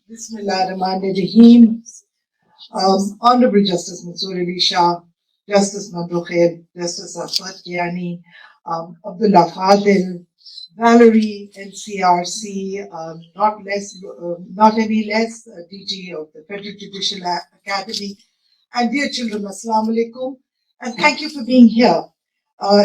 Bismillahirrahmanirrahim. Honorable Justice Mansoor Ali Shah, Justice Mandu Khair, Justice Aswat Kiani, Abdullah Fadil, Valerie, NCRC, not any less, DG of the Federal Judicial Academy, and dear children, Assalamu alaikum, and thank you for being here.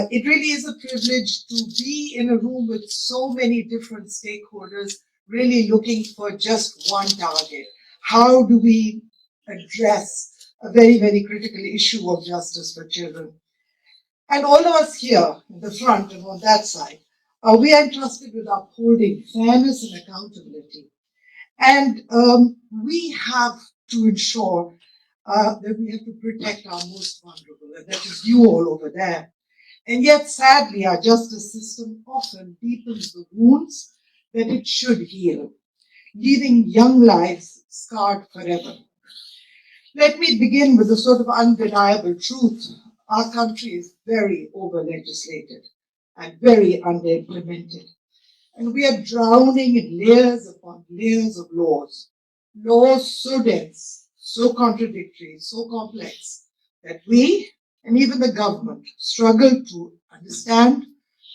It really is a privilege to be in a room with so many different stakeholders, really looking for just one target. How do we address a very, very critical issue of justice for children? And all of us here in the front and on that side, we are entrusted with upholding fairness and accountability. And we have to ensure that we have to protect our most vulnerable, and that is you all over there. And yet, sadly, our justice system often deepens the wounds that it should heal, leaving young lives scarred forever. Let me begin with a sort of undeniable truth. Our country is very over-legislated and very under-implemented. And we are drowning in layers upon layers of laws. Laws so dense, so contradictory, so complex, that we, and even the government, struggle to understand,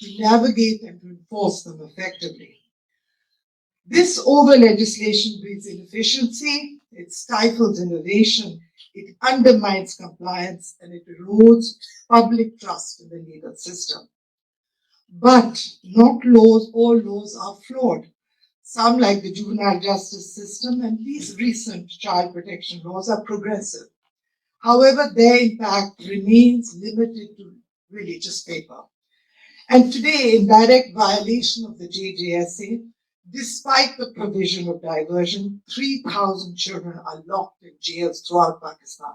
to navigate, and to enforce them effectively. This over-legislation breeds inefficiency, it stifles innovation, it undermines compliance, and it erodes public trust in the legal system. But not all laws are flawed. Some, like the juvenile justice system and these recent child protection laws, are progressive. However, their impact remains limited to really just paper. And today, in direct violation of the JJSA, despite the provision of diversion, 3,000 children are locked in jails throughout Pakistan.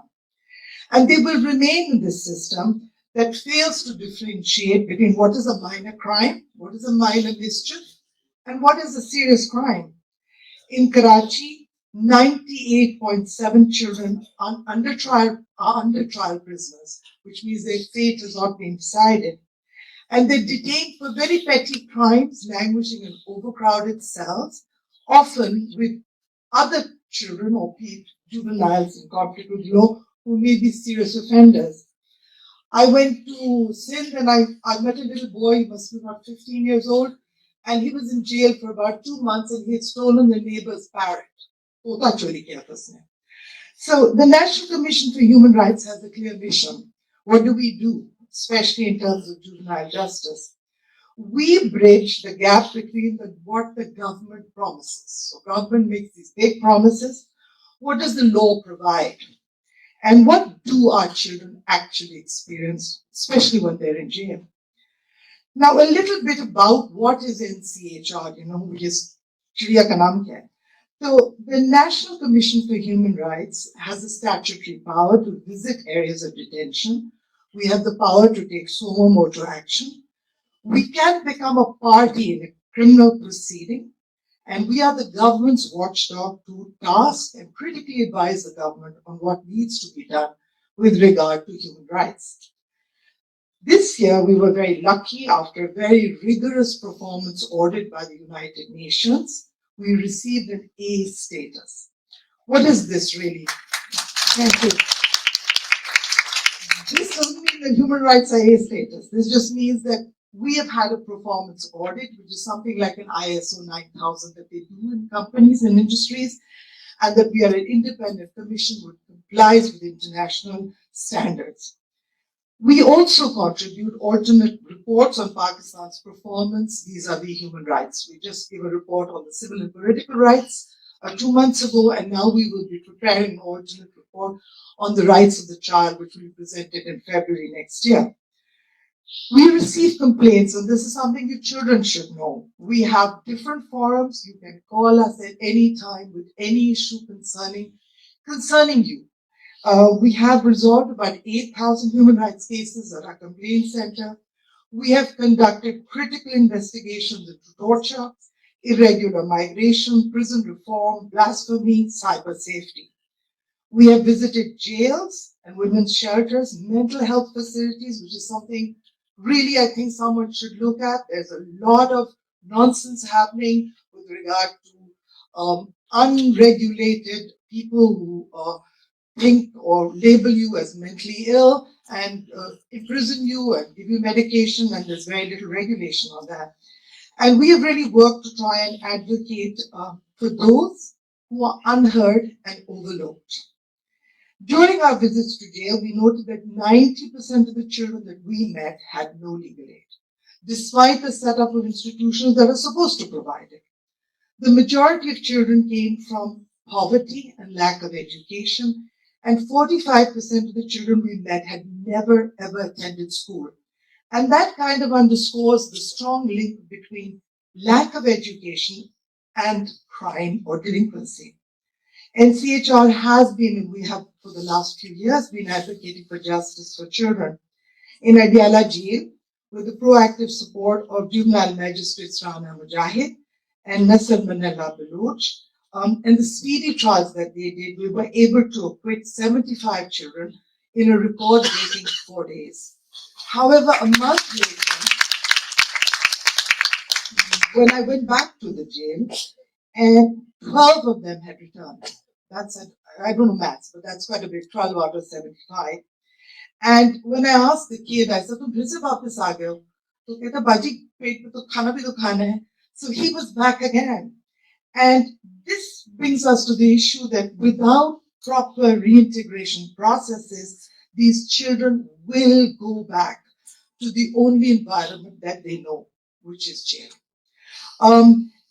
And they will remain in this system that fails to differentiate between what is a minor crime, what is a minor mischief, and what is a serious crime. In Karachi, 98.7 children are under trial prisoners, which means their fate has not been decided. And they're detained for very petty crimes, languishing in overcrowded cells, often with other children or juveniles in conflict with law who may be serious offenders. I went to Sindh and I met a little boy, he must be about 15 years old, and he was in jail for about 2 months and he had stolen the neighbor's parrot. So the National Commission for Human Rights has a clear mission. What do we do, especially in terms of juvenile justice? We bridge the gap between what the government promises. So government makes these big promises. What does the law provide? And what do our children actually experience, especially when they're in jail? Now, a little bit about what is NCHR, which is Chidiya ka naam kya hai? So the National Commission for Human Rights has a statutory power to visit areas of detention. We have the power to take sumo motu action. We can become a party in a criminal proceeding, and we are the government's watchdog to task and critically advise the government on what needs to be done with regard to human rights. This year, we were very lucky. After a very rigorous performance audit by the United Nations, we received an A status. What is this really? Thank you. This doesn't mean that human rights are A status. This just means that we have had a performance audit, which is something like an ISO 9000 that they do in companies and industries, and that we are an independent commission which complies with international standards. We also contribute alternate reports on Pakistan's performance vis-a-vis human rights. We just gave a report on the civil and political rights 2 months ago, and now we will be preparing an alternate report on the rights of the child, which will be presented in February next year. We receive complaints, and this is something your children should know. We have different forums. You can call us at any time with any issue concerning you. We have resolved about 8,000 human rights cases at our complaint center. We have conducted critical investigations into torture, irregular migration, prison reform, blasphemy, cyber safety. We have visited jails and women's shelters, mental health facilities, which is something really I think someone should look at. There's a lot of nonsense happening with regard to unregulated people who think or label you as mentally ill and imprison you and give you medication, and there's very little regulation on that. And we have really worked to try and advocate for those who are unheard and overlooked. During our visits to jail, we noted that 90% of the children that we met had no legal aid, despite the setup of institutions that are supposed to provide it. The majority of children came from poverty and lack of education, and 45% of the children we met had never ever attended school. And that kind of underscores the strong link between lack of education and crime or delinquency. NCHR has been, and we have for the last few years, been advocating for justice for children. In Adiyala Jail, with the proactive support of juvenile magistrates Rana Mujahid and Nasser Manella Baloch, and the speedy trials that they did, we were able to acquit 75 children in a record-breaking 4 days. However, a month later, when I went back to the jail, and 12 of them had returned. I don't know maths, but that's quite a bit, 12 out of 75. And when I asked the kid, I said, "Tum phir se वापस आ गए हो?" तो कहता, "बाजी पेट में तो खाना भी तो खाना है." So he was back again. And this brings us to the issue that without proper reintegration processes, these children will go back to the only environment that they know, which is jail.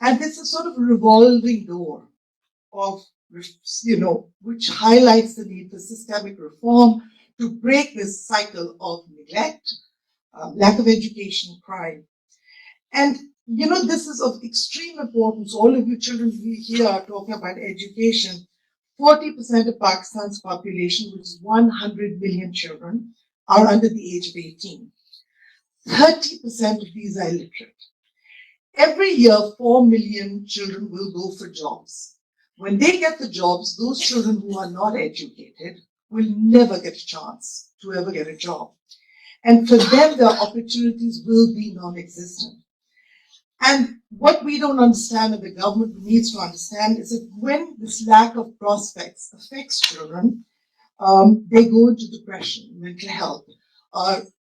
And this is sort of a revolving door of, which highlights the need for systemic reform to break this cycle of neglect, lack of education, crime. And, this is of extreme importance. All of you children here are talking about education. 40% of Pakistan's population, which is 100 million children, are under the age of 18. 30% of these are illiterate. Every year, 4 million children will go for jobs. When they get the jobs, those children who are not educated will never get a chance to ever get a job. And for them, their opportunities will be non-existent. And what we don't understand and the government needs to understand is that when this lack of prospects affects children, they go into depression, mental health.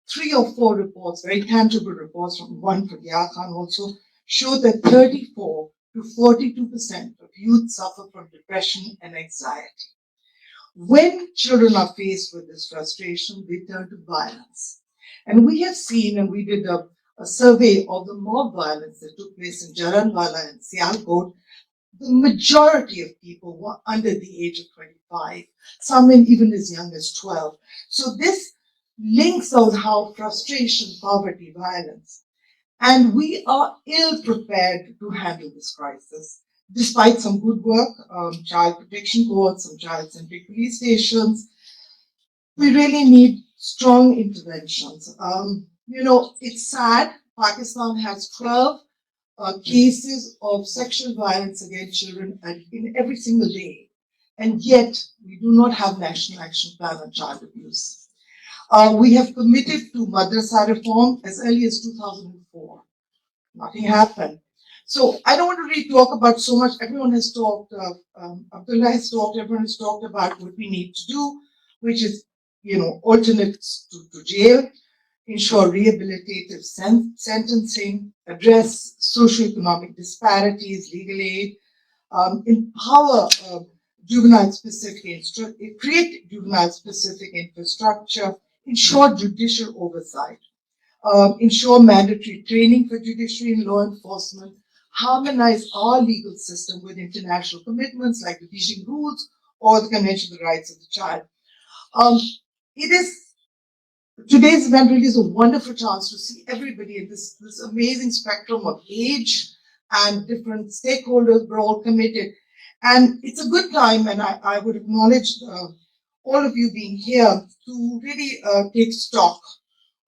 3 or 4 reports, very tangible reports, from one from Rabiya Khan also, show that 34 to 42% of youth suffer from depression and anxiety. When children are faced with this frustration, they turn to violence. And we have seen, and we did a survey of the mob violence that took place in Jaranwala and Sialkot. The majority of people were under the age of 25, some even as young as 12. So this links out how frustration, poverty, violence. And we are ill prepared to handle this crisis, despite some good work, child protection courts, some child-centric police stations. We really need strong interventions. It's sad. Pakistan has 12 cases of sexual violence against children in every single day. And yet, we do not have National Action Plan on child abuse. We have committed to madrasa reform as early as 2004. Nothing happened. So I don't want to really talk about so much. Everyone has talked, Abdullah has talked, everyone has talked about what we need to do, which is, alternates to jail, ensure rehabilitative sentencing, address socioeconomic disparities, legal aid, empower create juvenile-specific infrastructure, ensure judicial oversight, ensure mandatory training for judiciary and law enforcement, harmonize our legal system with international commitments like the Beijing Rules or the Convention on the Rights of the Child. Today's event really is a wonderful chance to see everybody in this amazing spectrum of age and different stakeholders. We're all committed. And it's a good time, and I would acknowledge all of you being here to really take stock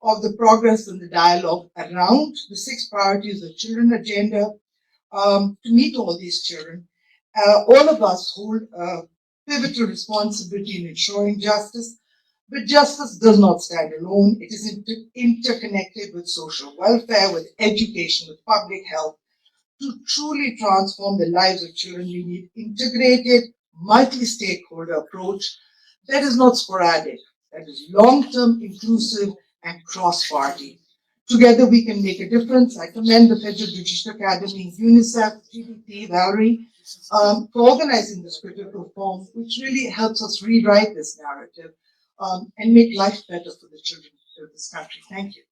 of the progress and the dialogue around the 6 priorities of children agenda to meet all these children. All of us hold a pivotal responsibility in ensuring justice, but justice does not stand alone. It is interconnected with social welfare, with education, with public health. To truly transform the lives of children, we need integrated, multi-stakeholder approach that is not sporadic, that is long-term, inclusive, and cross-party. Together we can make a difference. I commend the Federal Judicial Academy, UNICEF, GDP, Valerie, for organizing this critical forum, which really helps us rewrite this narrative and make life better for the children of this country. Thank you.